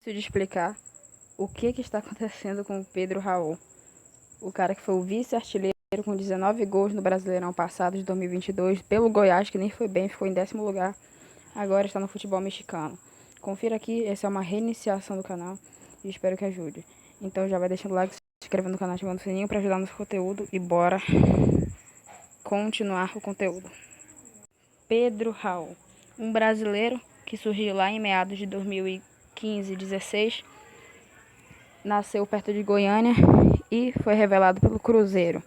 De explicar o que está acontecendo com o Pedro Raul, o cara que foi o vice-artilheiro com 19 gols no Brasileirão passado de 2022 pelo Goiás, que nem foi bem, ficou em 10º lugar, agora está no futebol mexicano. Confira aqui, essa é uma reiniciação do canal e espero que ajude. Então já vai deixando o like, se inscrevendo no canal, ativando o sininho para ajudar no conteúdo e bora continuar o conteúdo. Pedro Raul, um brasileiro que surgiu lá em meados de 2015-16, nasceu perto de Goiânia e foi revelado pelo Cruzeiro,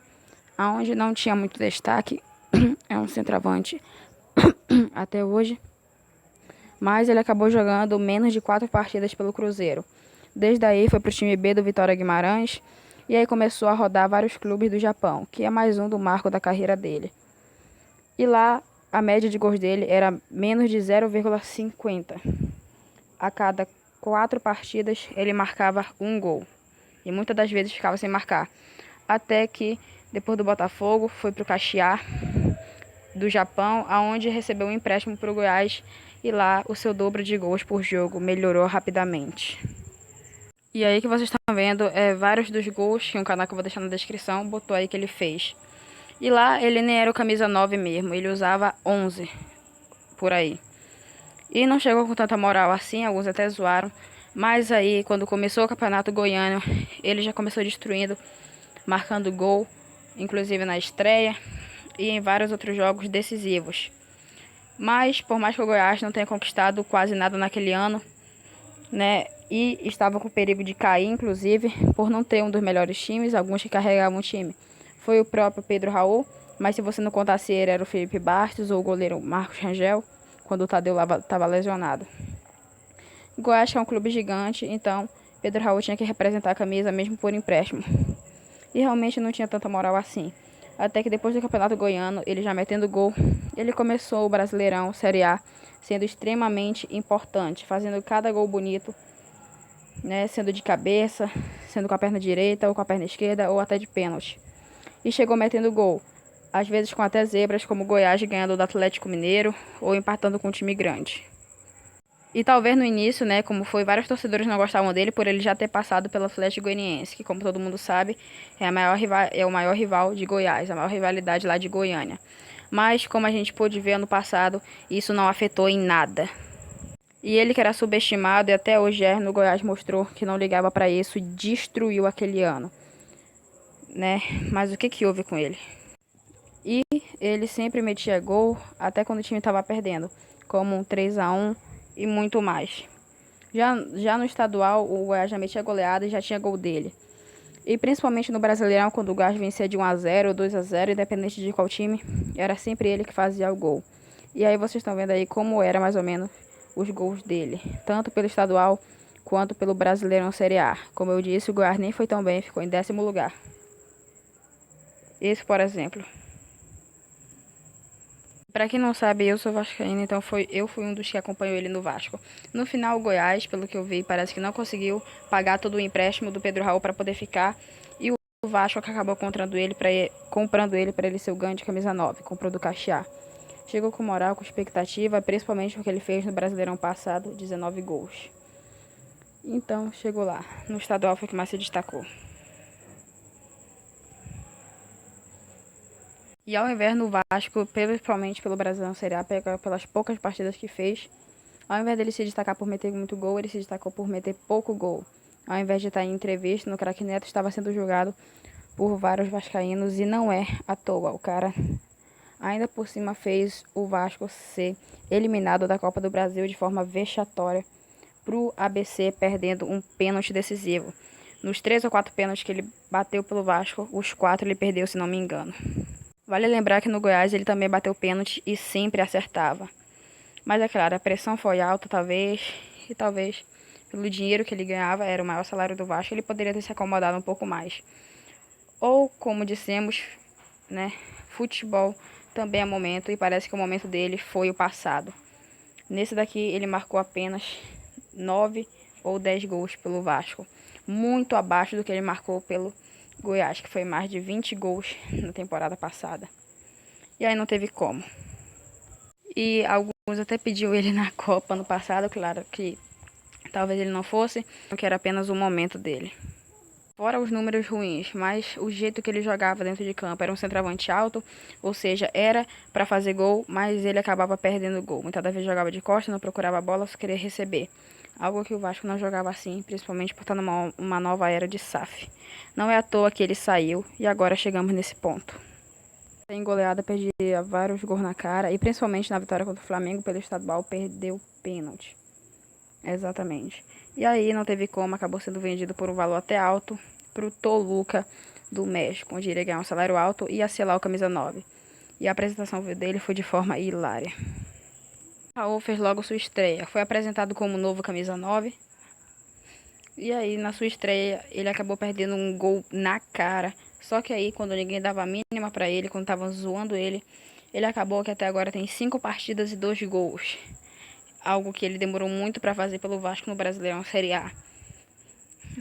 aonde não tinha muito destaque. É um centroavante até hoje, mas ele acabou jogando menos de 4 partidas pelo Cruzeiro. Desde aí foi para o time B do Vitória Guimarães e aí começou a rodar vários clubes do Japão, que é mais um do marco da carreira dele. E lá a média de gols dele era menos de 0,50. A cada 4 partidas ele marcava um gol e muitas das vezes ficava sem marcar. Até que, depois do Botafogo, foi para o Caxiar, do Japão, aonde recebeu um empréstimo para o Goiás e lá o seu dobro de gols por jogo melhorou rapidamente. E aí que vocês estão vendo vários dos gols, que um canal que eu vou deixar na descrição, botou aí que ele fez. E lá ele nem era o camisa 9 mesmo, ele usava 11, por aí. E não chegou com tanta moral assim, alguns até zoaram. Mas aí, quando começou o Campeonato Goiano, ele já começou destruindo, marcando gol, inclusive na estreia e em vários outros jogos decisivos. Mas, por mais que o Goiás não tenha conquistado quase nada naquele ano, né, e estava com perigo de cair, inclusive, por não ter um dos melhores times, alguns que carregavam o time, foi o próprio Pedro Raul, mas se você não contasse ele, era o Felipe Bastos ou o goleiro Marcos Rangel, quando o Tadeu estava lesionado. O Goiás é um clube gigante, então Pedro Raul tinha que representar a camisa mesmo por empréstimo. E realmente não tinha tanta moral assim. Até que depois do Campeonato Goiano, ele já metendo gol, ele começou o Brasileirão Série A, sendo extremamente importante, fazendo cada gol bonito, né, sendo de cabeça, sendo com a perna direita ou com a perna esquerda ou até de pênalti. E chegou metendo gol, às vezes com até zebras, como o Goiás ganhando do Atlético Mineiro ou empatando com um time grande. E talvez no início, né, como foi, vários torcedores não gostavam dele por ele já ter passado pelo Atlético Goianiense, que como todo mundo sabe, é o maior rival de Goiás, a maior rivalidade lá de Goiânia. Mas, como a gente pôde ver ano passado, isso não afetou em nada. E ele que era subestimado e até hoje no Goiás mostrou que não ligava para isso e destruiu aquele ano, né? Mas o que que houve com ele? E ele sempre metia gol, até quando o time estava perdendo, como um 3-1 e muito mais. Já no estadual, o Goiás já metia goleada e já tinha gol dele. E principalmente no Brasileirão, quando o Goiás vencia de 1-0 ou 2-0, independente de qual time, era sempre ele que fazia o gol. E aí vocês estão vendo aí como era mais ou menos os gols dele, tanto pelo estadual quanto pelo Brasileirão Série A. Como eu disse, o Goiás nem foi tão bem, ficou em 10º lugar. Esse, por exemplo. Pra quem não sabe, eu sou vascaína, então eu fui um dos que acompanhou ele no Vasco. No final, o Goiás, pelo que eu vi, parece que não conseguiu pagar todo o empréstimo do Pedro Raul para poder ficar. E o Vasco que acabou comprando ele para ele ser o ganho de camisa 9, comprou do Caxiar. Chegou com moral, com expectativa, principalmente porque ele fez no Brasileirão passado, 19 gols. Então, chegou lá. No estadual foi o que mais se destacou. E ao invés no Vasco, principalmente pelo Brasileirão Série A, pelas poucas partidas que fez, ao invés dele se destacar por meter muito gol, ele se destacou por meter pouco gol. Ao invés de estar em entrevista, no Craque Neto estava sendo julgado por vários vascaínos e não é à toa. O cara ainda por cima fez o Vasco ser eliminado da Copa do Brasil de forma vexatória pro ABC, perdendo um pênalti decisivo. Nos 3 ou 4 pênaltis que ele bateu pelo Vasco, os 4 ele perdeu, se não me engano. Vale lembrar que no Goiás ele também bateu pênalti e sempre acertava. Mas é claro, a pressão foi alta, e talvez pelo dinheiro que ele ganhava, era o maior salário do Vasco, ele poderia ter se acomodado um pouco mais. Ou, como dissemos, né, futebol também é momento, e parece que o momento dele foi o passado. Nesse daqui, ele marcou apenas 9 ou 10 gols pelo Vasco, muito abaixo do que ele marcou pelo Goiás, que foi mais de 20 gols na temporada passada. E aí não teve como. E alguns até pediu ele na Copa no passado, claro que talvez ele não fosse, que era apenas o momento dele. Fora os números ruins, mas o jeito que ele jogava dentro de campo era um centroavante alto, ou seja, era para fazer gol, mas ele acabava perdendo gol. Muitas das vezes jogava de costas, não procurava a bola, só queria receber. Algo que o Vasco não jogava assim, principalmente por estar numa nova era de SAF. Não é à toa que ele saiu e agora chegamos nesse ponto. Em goleada, perdia vários gols na cara e principalmente na vitória contra o Flamengo pelo estadual, perdeu pênalti. Exatamente. E aí não teve como, acabou sendo vendido por um valor até alto para o Toluca do México, onde iria ganhar um salário alto e ia selar o camisa 9. E a apresentação dele foi de forma hilária. Raul fez logo sua estreia, foi apresentado como novo camisa 9. E aí, na sua estreia, ele acabou perdendo um gol na cara. Só que aí, quando ninguém dava a mínima pra ele, quando estavam zoando ele acabou que até agora tem 5 partidas e 2 gols. Algo que ele demorou muito pra fazer pelo Vasco no Brasileirão Série A.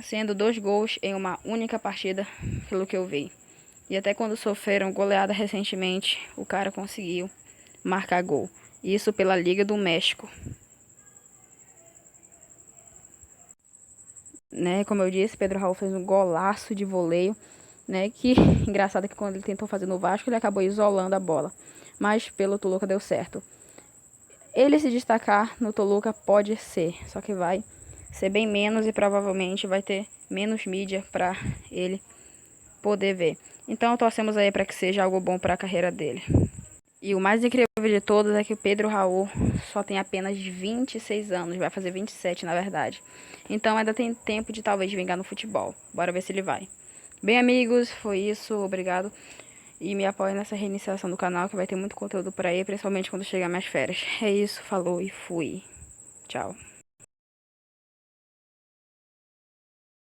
Sendo 2 gols em uma única partida, pelo que eu vi. E até quando sofreram goleada recentemente, o cara conseguiu marcar gol. Isso pela Liga do México. Né, como eu disse, Pedro Raul fez um golaço de voleio, né, que engraçado que quando ele tentou fazer no Vasco, ele acabou isolando a bola, mas pelo Toluca deu certo. Ele se destacar no Toluca pode ser, só que vai ser bem menos e provavelmente vai ter menos mídia para ele poder ver. Então torcemos aí para que seja algo bom para a carreira dele. E o mais incrível de todos é que o Pedro Raul só tem apenas 26 anos, vai fazer 27 na verdade. Então ainda tem tempo de talvez vingar no futebol. Bora ver se ele vai. Bem, amigos, foi isso, obrigado. E me apoiem nessa reiniciação do canal que vai ter muito conteúdo por aí, principalmente quando chegar minhas férias. É isso, falou e fui. Tchau.